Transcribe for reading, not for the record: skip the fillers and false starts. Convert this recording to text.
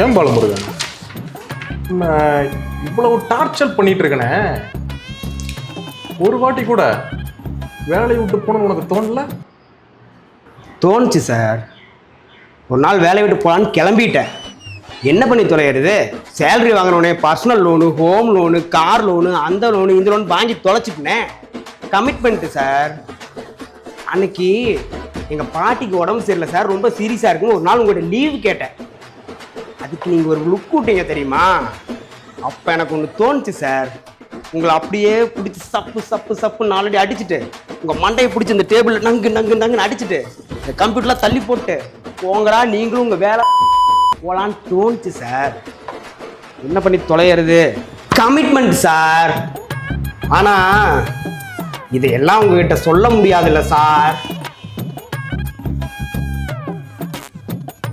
ஏன் பாலமுருகன் இவ்வளவு டார்ச்சர் பண்ணிட்டு இருக்கனே, ஒரு வாட்டி கூட வேலையை விட்டு போகணும்னு உனக்கு தோணல? தோணுச்சு சார். ஒரு நாள் வேலையை விட்டு போகலான்னு கிளம்பிட்டேன். என்ன பண்ணி தொலைகிறது? சேலரி வாங்கினோடனே personal loan, home loan, car loan, அந்த லோனு இந்த லோன் வாங்கி தொலைச்சிட்டேன். Commitment sir. அன்னைக்கு எங்கள் பாட்டிக்கு உடம்பு சரியில்லை சார், ரொம்ப சீரியஸாக இருக்குன்னு ஒரு நாள் உங்கள்கிட்ட லீவ் கேட்டேன். அதுக்கு நீங்கள் ஒரு லுக் விட்டீங்க தெரியுமா? அப்போ எனக்கு ஒன்று தோணுச்சு சார். உங்களை அப்படியே பிடிச்சி சப்பு சப்பு சப்புன்னு நாலடி அடிச்சுட்டு, உங்கள் மண்டையை பிடிச்சி இந்த டேபிளில் நங்கு நங்கு நங்குன்னு அடிச்சுட்டு, இந்த கம்ப்யூட்டர்லாம் தள்ளி போட்டு போங்கடா நீங்களும் உங்கள் வேலை போகலான்னு தோணுச்சு சார். என்ன பண்ணி தொலைகிறது? Commitment sir. ஆனால் இதையெல்லாம் உங்ககிட்ட சொல்ல முடியாதுல்ல சார்.